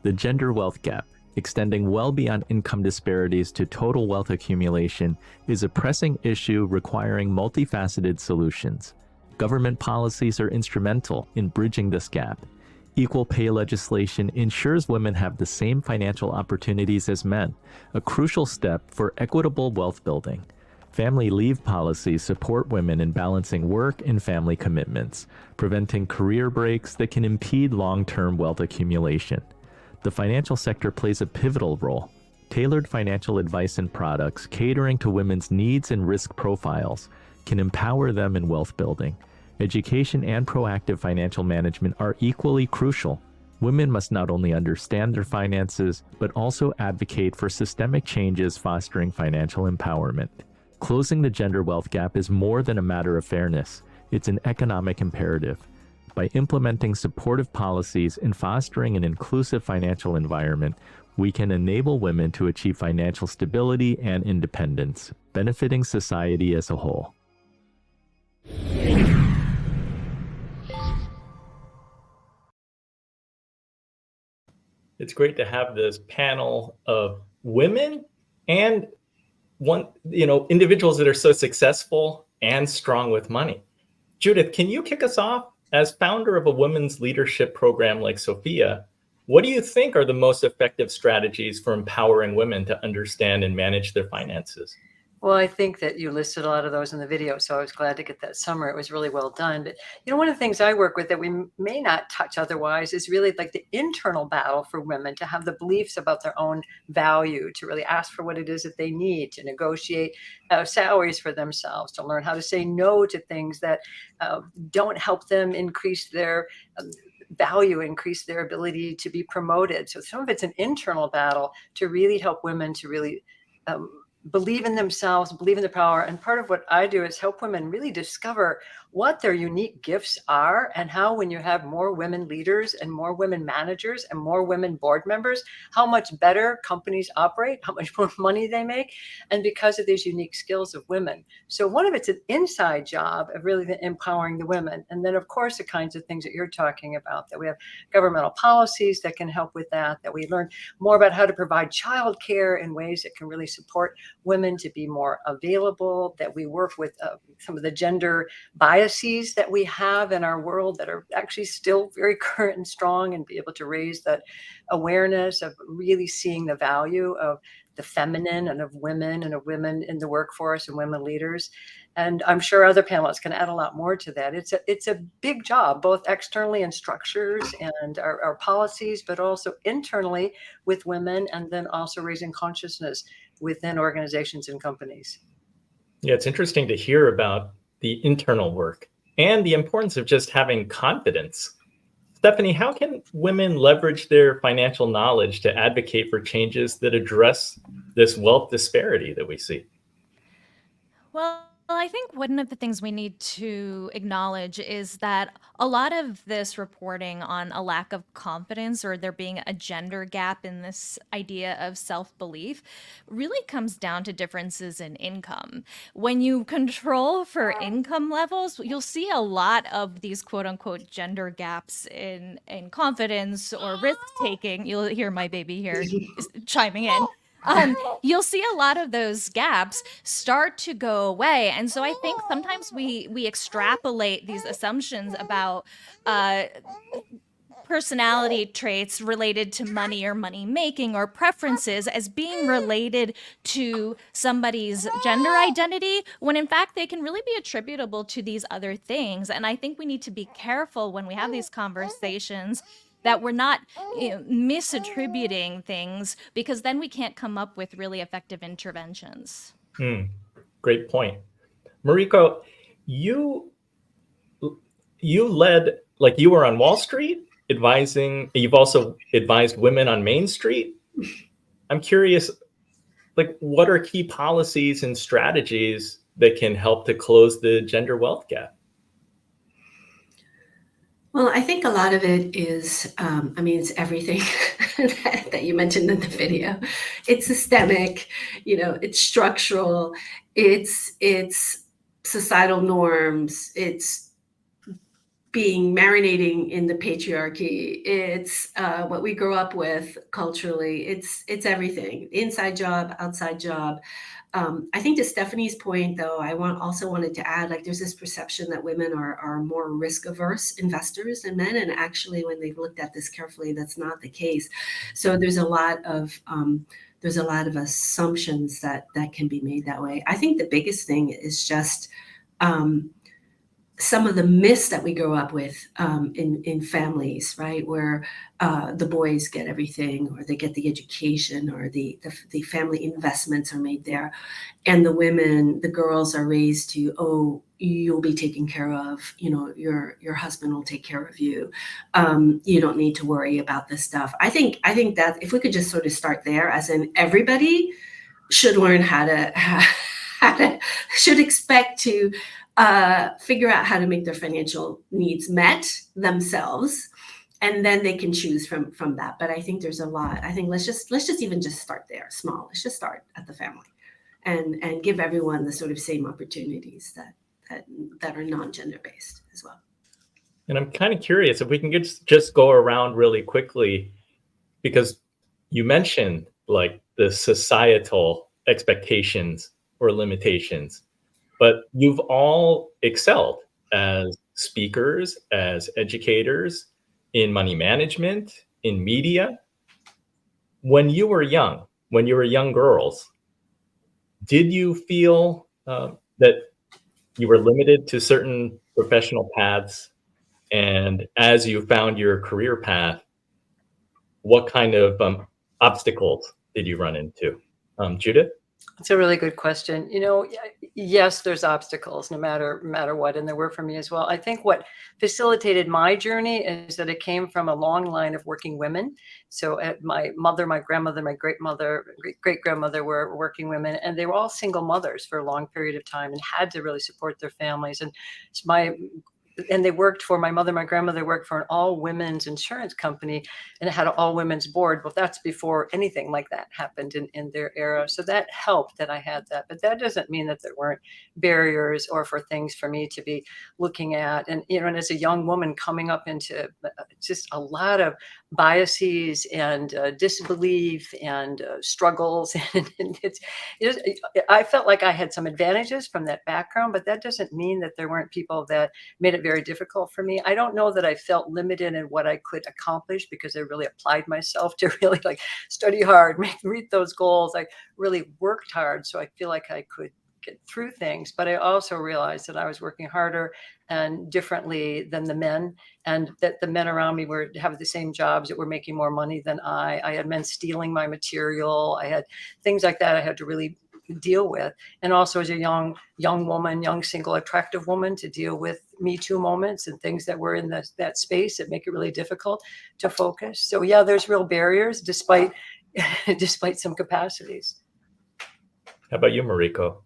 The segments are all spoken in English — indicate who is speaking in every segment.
Speaker 1: The gender wealth gap, extending well beyond income disparities to total wealth accumulation, is a pressing issue requiring multifaceted solutions. Government policies are instrumental in bridging this gap. Equal pay legislation ensures women have the same financial opportunities as men, a crucial step for equitable wealth building. Family leave policies support women in balancing work and family commitments, preventing career breaks that can impede long-term wealth accumulation. The financial sector plays a pivotal role. Tailored financial advice and products catering to women's needs and risk profiles can empower them in wealth building. Education and proactive financial management are equally crucial. Women must not only understand their finances, but also advocate for systemic changes fostering financial empowerment. Closing the gender wealth gap is more than a matter of fairness. It's an economic imperative. By implementing supportive policies and fostering an inclusive financial environment, we can enable women to achieve financial stability and independence, benefiting society as a whole.
Speaker 2: It's great to have this panel of women and individuals that are so successful and strong with money. Judith, can you kick us off? As founder of a women's leadership program like Sophia, what do you think are the most effective strategies for empowering women to understand and manage their finances?
Speaker 3: Well, I think that you listed a lot of those in the video, so I was glad to get that summary. It was really well done. But, one of the things I work with that we may not touch otherwise is really like the internal battle for women to have the beliefs about their own value, to really ask for what it is that they need, to negotiate salaries for themselves, to learn how to say no to things that don't help them increase their value, increase their ability to be promoted. So some of it's an internal battle to really help women to really believe in themselves, believe in their power. And part of what I do is help women really discover what their unique gifts are, and how, when you have more women leaders and more women managers and more women board members, how much better companies operate, how much more money they make, and because of these unique skills of women. So one of it's an inside job of really empowering the women. And then, of course, the kinds of things that you're talking about, that we have governmental policies that can help with that we learn more about how to provide childcare in ways that can really support women to be more available, that we work with some of the gender biases that we have in our world that are actually still very current and strong, and be able to raise that awareness of really seeing the value of the feminine and of women in the workforce and women leaders. And I'm sure other panelists can add a lot more to that. It's a big job, both externally in structures and our policies, but also internally with women, and then also raising consciousness within organizations and companies.
Speaker 2: Yeah, it's interesting to hear about the internal work and the importance of just having confidence. Stephanie, how can women leverage their financial knowledge to advocate for changes that address this wealth disparity that we see?
Speaker 4: Well, I think one of the things we need to acknowledge is that a lot of this reporting on a lack of confidence, or there being a gender gap in this idea of self-belief, really comes down to differences in income. When you control for income levels, you'll see a lot of these quote unquote gender gaps in confidence or risk taking. You'll hear my baby here chiming in. You'll see a lot of those gaps start to go away. And so I think sometimes we extrapolate these assumptions about personality traits related to money or money making or preferences as being related to somebody's gender identity, when in fact they can really be attributable to these other things. And I think we need to be careful when we have these conversations that we're not misattributing things, because then we can't come up with really effective interventions.
Speaker 2: Great point. Mariko, you led, like, you were on Wall Street advising, you've also advised women on Main Street. I'm curious, like, what are key policies and strategies that can help to close the gender wealth gap?
Speaker 5: Well, I think a lot of it is, it's everything that you mentioned in the video. It's systemic, it's structural, it's societal norms, it's being marinating in the patriarchy. It's what we grow up with culturally. It's everything, inside job, outside job. I think to Stephanie's point, though, also wanted to add, like, there's this perception that women are more risk averse investors than men, and actually, when they've looked at this carefully, that's not the case. So there's a lot of assumptions that can be made that way. I think the biggest thing is just some of the myths that we grow up with in families, right, where the boys get everything, or they get the education, or the family investments are made there, and the girls are raised to, oh, you'll be taken care of, your husband will take care of you, you don't need to worry about this stuff. I think that if we could just sort of start there, as in everybody should learn should expect to figure out how to make their financial needs met themselves, and then they can choose from that. But I think there's a lot. I think let's just even just start there, small. Let's just start at the family, and give everyone the sort of same opportunities that are non-gender based as well.
Speaker 2: And I'm kind of curious if we can just go around really quickly, because you mentioned like the societal expectations or limitations, but you've all excelled as speakers, as educators, in money management, in media. When you were young girls, did you feel that you were limited to certain professional paths? And as you found your career path, what kind of obstacles did you run into? Judith?
Speaker 3: It's a really good question. Yes, there's obstacles no matter what, and there were for me as well. I think what facilitated my journey is that it came from a long line of working women. So my mother, my grandmother, my great-grandmother were working women, and they were all single mothers for a long period of time and had to really support their families. And they worked for, my mother, my grandmother worked for an all women's insurance company, and it had an all women's board. Well, that's before anything like that happened in their era. So that helped that I had that, but that doesn't mean that there weren't barriers or for things for me to be looking at. And, and as a young woman coming up into just a lot of biases and disbelief and struggles. And I felt like I had some advantages from that background, but that doesn't mean that there weren't people that made it very difficult for me. I don't know that I felt limited in what I could accomplish, because I really applied myself to really like study hard, read those goals. I really worked hard. So I feel like I could get through things, but I also realized that I was working harder and differently than the men, and that the men around me were having the same jobs that were making more money than I. I had men stealing my material. I had things like that I had to really deal with. And also as a young woman, young, single, attractive woman, to deal with Me Too moments and things that were in that space that make it really difficult to focus. So yeah, there's real barriers despite some capacities.
Speaker 2: How about you, Mariko?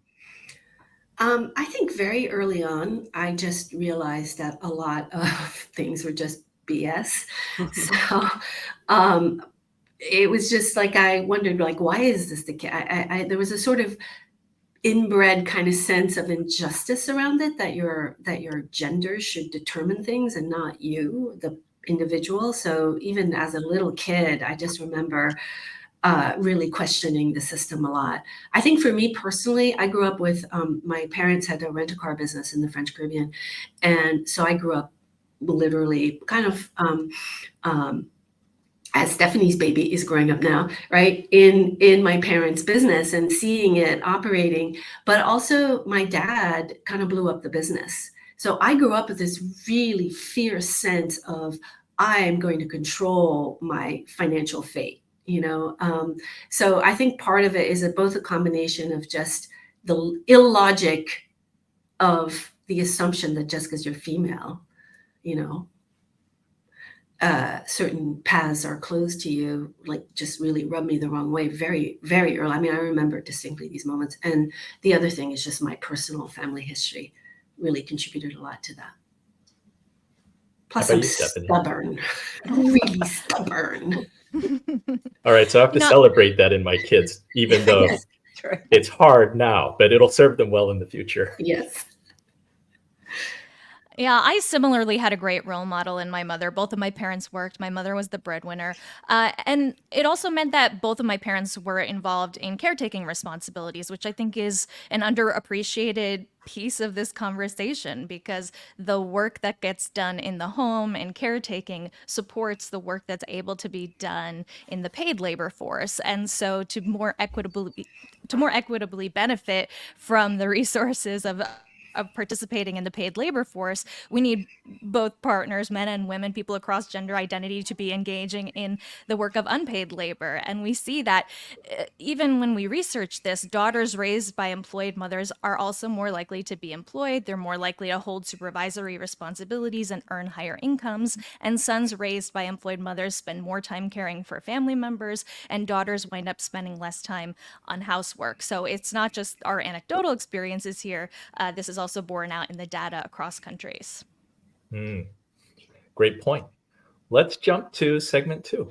Speaker 5: I think very early on, I just realized that a lot of things were just BS. So it was just like, I wondered, like, why is this the case? There was a sort of inbred kind of sense of injustice around it, that your gender should determine things and not you, the individual. So even as a little kid, I just remember really questioning the system a lot. I think for me personally, I grew up with, my parents had a rent-a-car business in the French Caribbean. And so I grew up literally kind of, as Stephanie's baby is growing up now, right, in my parents' business and seeing it operating. But also my dad kind of blew up the business. So I grew up with this really fierce sense of, I'm going to control my financial fate. So I think part of it is both a combination of just the illogic of the assumption that just because you're female, certain paths are closed to you, like, just really rubbed me the wrong way very, very early. I mean, I remember distinctly these moments. And the other thing is just my personal family history really contributed a lot to that. Plus, I'm stubborn, really stubborn.
Speaker 2: All right, so I have to celebrate that in my kids, even though it's hard now, but it'll serve them well in the future.
Speaker 5: Yes.
Speaker 4: Yeah, I similarly had a great role model in my mother. Both of my parents worked. My mother was the breadwinner. And it also meant that both of my parents were involved in caretaking responsibilities, which I think is an underappreciated piece of this conversation because the work that gets done in the home and caretaking supports the work that's able to be done in the paid labor force. And so to more equitably benefit from the resources of participating in the paid labor force, we need both partners, men and women, people across gender identity, to be engaging in the work of unpaid labor. And we see that even when we research this, daughters raised by employed mothers are also more likely to be employed. They're more likely to hold supervisory responsibilities and earn higher incomes. And sons raised by employed mothers spend more time caring for family members, and daughters wind up spending less time on housework. So it's not just our anecdotal experiences here. This is also borne out in the data across countries.
Speaker 2: Great point. Let's jump to segment 2.